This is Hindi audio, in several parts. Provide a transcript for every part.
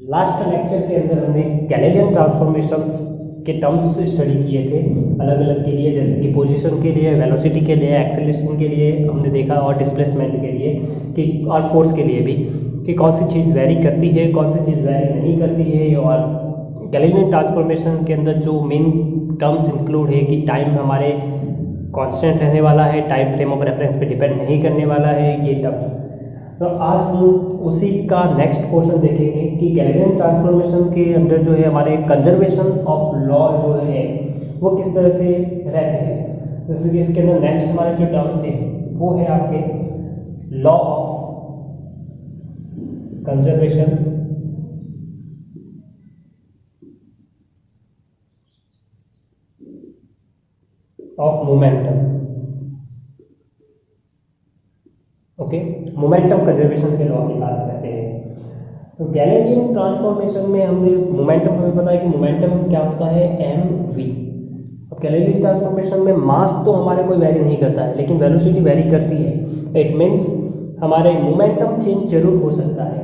लास्ट लेक्चर के अंदर हमने गैलीलियन ट्रांसफॉर्मेशन के टर्म्स स्टडी किए थे अलग अलग के लिए, जैसे कि पोजीशन के लिए, वेलोसिटी के लिए, एक्सेलरेशन के लिए हमने देखा, और डिस्प्लेसमेंट के लिए कि और फोर्स के लिए भी कि कौन सी चीज़ वेरी करती है, कौन सी चीज़ वेरी नहीं करती है। और गैलीलियन ट्रांसफॉर्मेशन के अंदर जो मेन टर्म्स इंक्लूड है कि टाइम हमारे कांस्टेंट रहने वाला है, टाइम फ्रेम ऑफ रेफरेंस पे डिपेंड नहीं करने वाला है, ये टर्म्स। तो आज हम उसी का नेक्स्ट पोर्शन देखेंगे कि गैलीलियन ट्रांसफॉर्मेशन के अंदर जो है हमारे कंजर्वेशन ऑफ लॉ जो है वो किस तरह से रहते हैं। जैसे कि इसके अंदर नेक्स्ट हमारे जो टर्म्स है वो है आपके law of conservation of momentum. Okay, momentum conservation के लॉ की बात करते हैं। तो गैलीलियन ट्रांसफॉर्मेशन में हमने मोमेंटम, हमें पता है कि मोमेंटम क्या होता है, एम वी। अब गैलीलियन ट्रांसफॉर्मेशन में मास तो हमारे कोई वैरी नहीं करता है, लेकिन वेलोसिटी वैरी करती है। इट मीन्स हमारे मोमेंटम चेंज जरूर हो सकता है।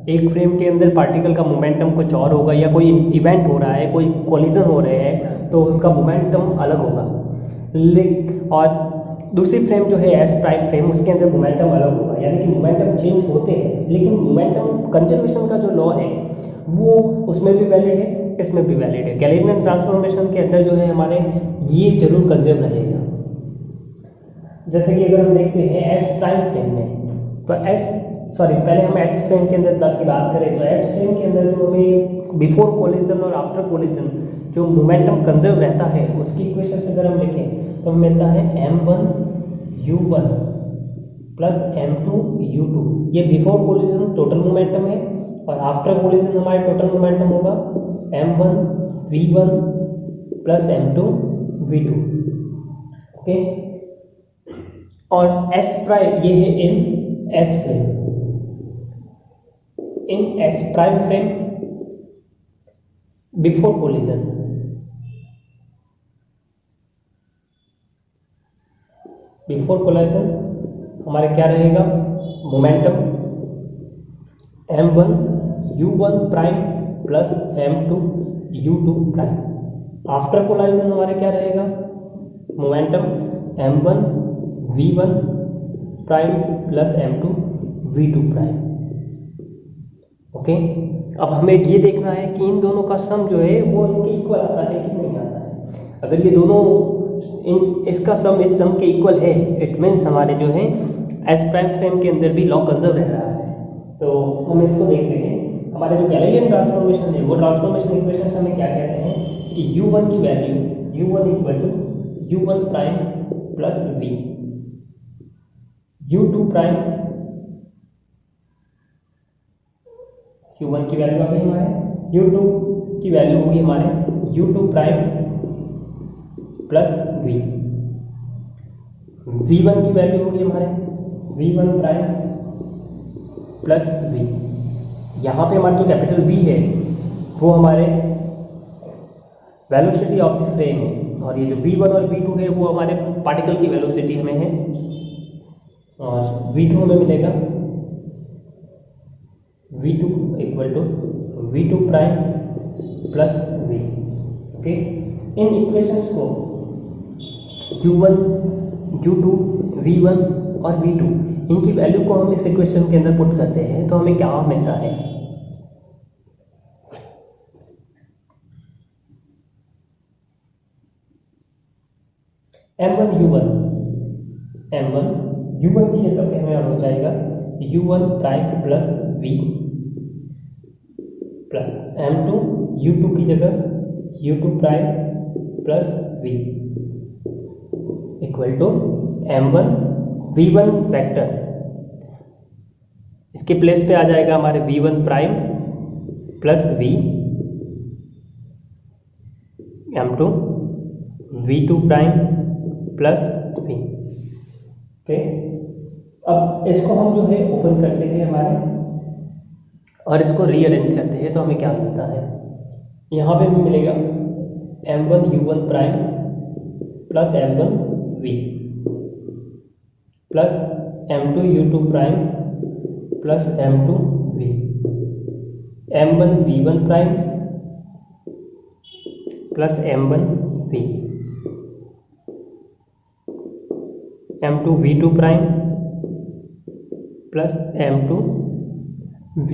एक फ्रेम के अंदर पार्टिकल का मोमेंटम कुछ और होगा, या कोई इवेंट हो रहा है, कोई कोलिजन हो रहे हैं, तो उनका मोमेंटम अलग होगा। और दूसरी फ्रेम जो है एस प्राइम फ्रेम, उसके अंदर मोमेंटम अलग होगा, यानी कि मोमेंटम चेंज होते हैं। लेकिन मोमेंटम कंजर्वेशन का जो लॉ है वो उसमें भी वैलिड है, इसमें भी वैलिड है। गैलीलियन ट्रांसफॉर्मेशन के अंदर जो है हमारे ये जरूर कंजर्व रहेगा। जैसे कि अगर हम देखते हैं एस प्राइम फ्रेम में, तो पहले हम एस फ्रेम के अंदर की बात करें तो एस फ्रेम के अंदर जो हमें बिफोर कोलिजन और आफ्टर कोलिजन जो मोमेंटम कंजर्व रहता है उसकी इक्वेशन से अगर हम लिखें तो मिलता है m1u1 प्लस m2u2। ये बिफोर कोलिजन टोटल मोमेंटम है, और आफ्टर कोलिजन हमारे टोटल मोमेंटम होगा m1v1 प्लस m2v2। ओके, और s प्राइम ये है इन s फ्रेम, इन s prime frame before collision. Before collision हमारे क्या रहेगा, momentum m1u1 prime plus m2u2 prime. After collision हमारे क्या रहेगा, momentum m1v1 prime plus m2v2 prime. Okay, अब हमें ये देखना है कि इन दोनों का सम जो है वो इनके इक्वल आता है कि नहीं आता है। अगर ये दोनों इसका सम इस सम के इक्वल है, इट मीन्स हमारे जो है एस प्राइम फ्रेम के अंदर भी लॉ कंजर्व रह रहा है। तो हम इसको देखते हैं। हमारे जो गैलीलियन ट्रांसफॉर्मेशन है वो ट्रांसफॉर्मेशन इक्वेशन हमें क्या कहते हैं कि u1 की value u1 equal to u1 prime plus v, u2 prime, u1 की वैल्यू आ गई हमारे, u2 की वैल्यू होगी हमारे u2 prime plus v, v1 की वैल्यू होगी हमारे v1 प्राइम प्लस v। यहाँ पे हमारे जो कैपिटल V है वो हमारे वेलोसिटी ऑफ द फ्रेम है, और ये जो v1 और v2 है वो हमारे पार्टिकल की वेलोसिटी हमें है, और v2 हमें मिलेगा v2 equal to v2 prime plus v। Okay, इन इक्वेशंस को u1, u2, v1 और v2 इनकी वैल्यू को हम इस इक्वेशन के अंदर पुट करते हैं तो हमें क्या मिलता है, m1u1 की जगह पे हमें हो जाएगा u1 prime plus v plus m2 u2 की जगह u2 prime plus v equal to m1 v1 vector, इसके प्लेस पे आ जाएगा हमारे v1 prime plus v, m2 v2 prime plus v। Okay, अब इसको हम जो है ओपन करते हैं हमारे, और इसको रीअरेंज करते हैं तो हमें क्या मिलता है, यहाँ पे हमें मिलेगा m1u1 prime plus m1v plus m2u2 prime plus m2v m1 v1 prime plus m1 v, m2 v2 prime plus m2 v।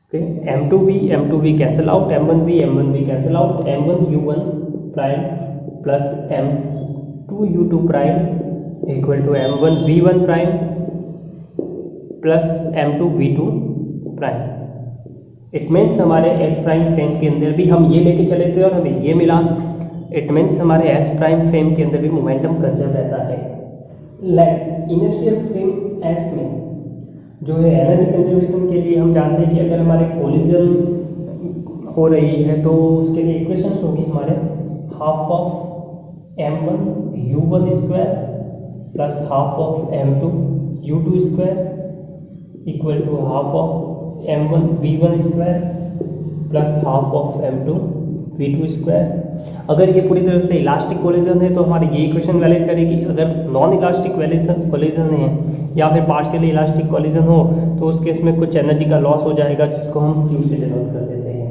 Okay, m2v cancel out, m1v cancel out, m1 u1 prime plus m2 u2 prime equal to m1 v1 prime plus m2 v2 prime. It means हमारे एस प्राइम फ्रेम के अंदर भी हम ये लेके चले थे और हमें ये मिला। इट मीन्स हमारे एस प्राइम फ्रेम के अंदर भी मोमेंटम कंजर्व रहता है। लाइक इनर्शियल फ्रेम एस में जो है एनर्जी कंजर्वेशन के लिए हम जानते हैं कि अगर हमारे कोलिजन हो रही है तो उसके लिए इक्वेशंस होगी हमारे half of m1 u1 square plus half of m2 u2 square equal to half of m1 v1 square plus half of m2 v2 square. अगर ये पूरी तरह से इलास्टिक कोलिजन है तो हमारी ये इक्वेशन वैलिड करेगी। अगर नॉन इलास्टिक कोलिजन है या फिर पार्शियली इलास्टिक कोलिजन हो तो उस केस में कुछ एनर्जी का लॉस हो जाएगा जिसको हम Q से डिनोट कर देते हैं।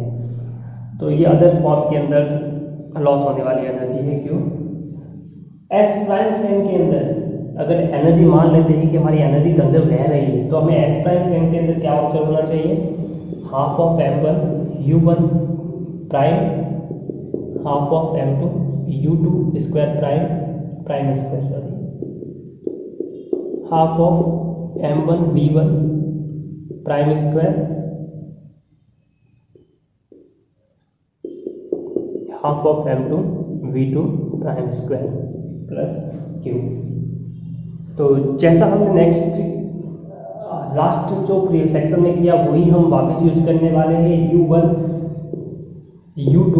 तो ये अदर फॉर्म के अंदर लॉस होने वाली एनर्जी है Q। एस प्राइम फ्रेम के अंदर अगर एनर्जी मान लेते हैं कि हमारी एनर्जी कंजर्व रह रही है तो हमें एस प्राइम फ्रेम के अंदर क्या ऑब्जर्व होना चाहिए, half of m1 u1 prime half of m2 u2 square prime square sorry half of m1 v1 prime square half of m2 v2 prime square plus q। तो जैसा हमने नेक्स्ट लास्ट जो सेक्शन में किया वही हम वापस यूज करने वाले हैं। u1 u2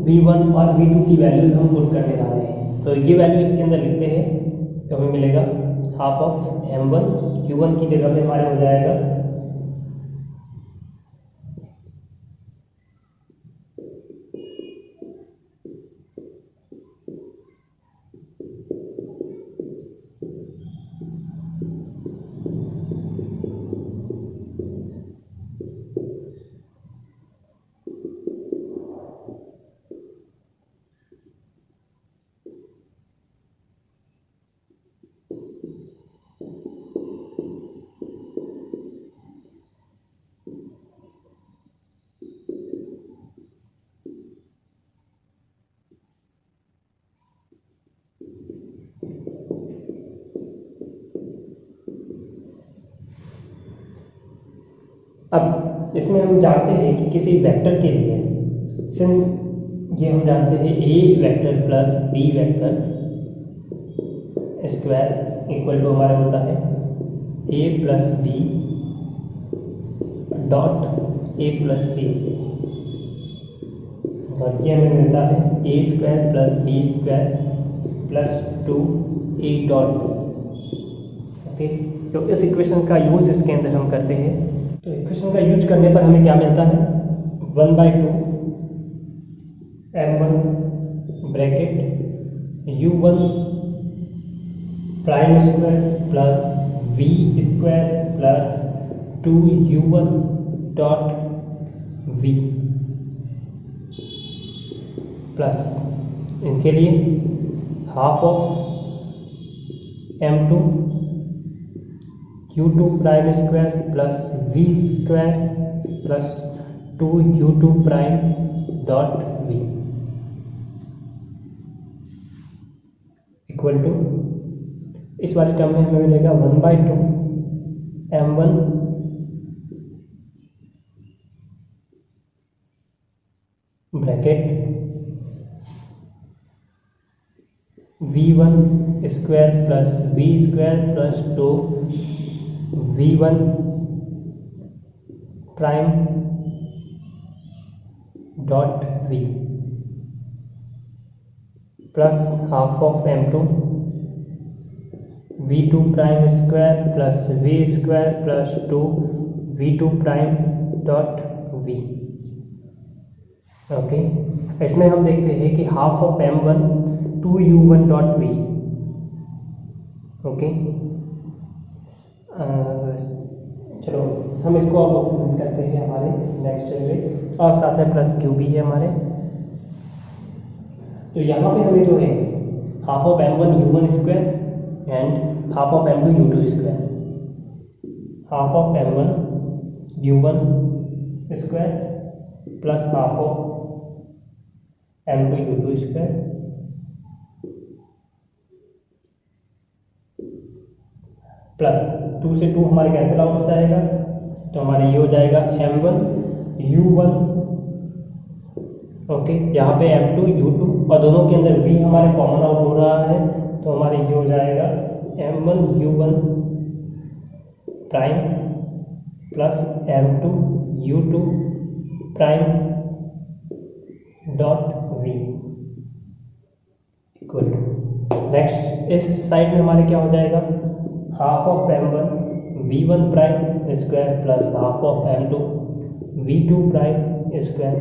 v1 और v2 की वैल्यूज हम पुट करने वाले हैं। तो ये वैल्यू इसके अंदर लिखते हैं तो हमें मिलेगा हाफ ऑफ m1 u1 की जगह पे हमारे हो जाएगा अब इसमें हम जानते हैं कि किसी वेक्टर के लिए सिंस ये हम जानते हैं a vector plus b vector square equal to हमारा होता है a plus b dot a plus b और ये हमें मिलता है a square plus b square plus 2a dot b। Okay, तो इस इक्वेशन का यूज इसके अंदर हम करते हैं। तो इक्वेशन का यूज करने पर हमें क्या मिलता है, 1/2 m1 bracket u1 prime square plus v square plus 2u1 dot v plus इसके लिए half of m2 u2 prime square plus v square plus 2u2 prime dot v equal to इस वाले टर्म में हमें मिलेगा 1/2 m1 bracket v1 square plus v square plus 2 v1 prime dot v plus half of m2 v2 prime square plus v square plus 2 v2 prime dot v। Okay, इसमें हम देखते हैं कि half of m1 2u1 dot v। Okay, चलो हम इसको अब ओपन करते हैं। और साथ में प्लस क्यू भी है हमारे। तो यहाँ पे हमें जो है half of m1 u1 square and half of m2 u2 square, half of m1 u1 square plus half of m2 u2 square plus 2 से 2 हमारे कैंसिल आउट हो जाएगा, तो हमारे ये हो जाएगा m1 u1, ओके। यहाँ पे m2 u2 और दोनों के अंदर v हमारे कॉमन आउट हो रहा है, तो हमारे ये हो जाएगा m1 u1 prime plus m2 u2 prime dot v equal to, next इस साइड में हमारे क्या हो जाएगा, half of m1 v1 prime square plus half of m2 v2 prime square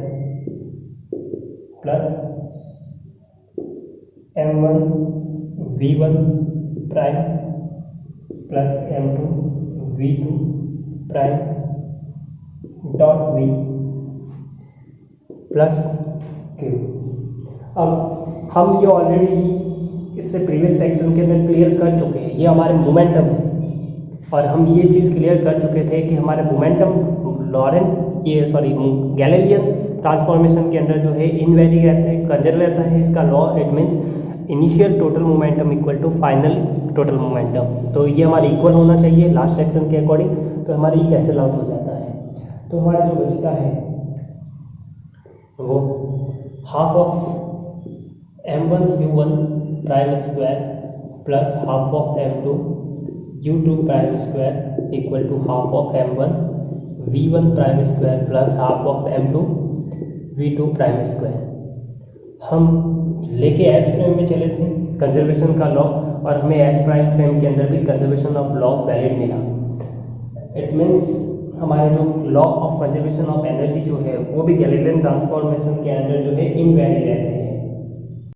plus m1 v1 prime plus m2 v2 prime dot v plus q। अब हम ये ऑलरेडी ही इससे प्रीवियस सेक्शन के अंदर क्लियर कर चुके हैं, ये हमारे मोमेंटम है और हम ये चीज़ क्लियर कर चुके थे कि हमारे मोमेंटम गैलीलियन ट्रांसफॉर्मेशन के अंदर जो है इनवैरी रहता है, कंजर्व रहता है इसका law. It means initial total momentum equal to final total momentum, तो ये हमारे इक्वल होना चाहिए लास्ट सेक्शन के अकॉर्डिंग, तो हमारी ये कैंसिल आउट हो जाता है। तो हमारा जो बचता है वो half of m1 u1 prime square plus half of m2 u2 prime square equal to half of m1 v1 prime square plus half of m2 v2 prime square. हम लेके एस फ्रेम में चले थे कंजर्वेशन का लॉ, और हमें एस प्राइम फ्रेम के अंदर भी कंजर्वेशन ऑफ लॉ वैलिड मिला। इट मीन्स हमारे जो law of conservation of energy जो है वो भी गैलीलियन ट्रांसफॉर्मेशन के अंदर जो है इनवैरी रहते हैं।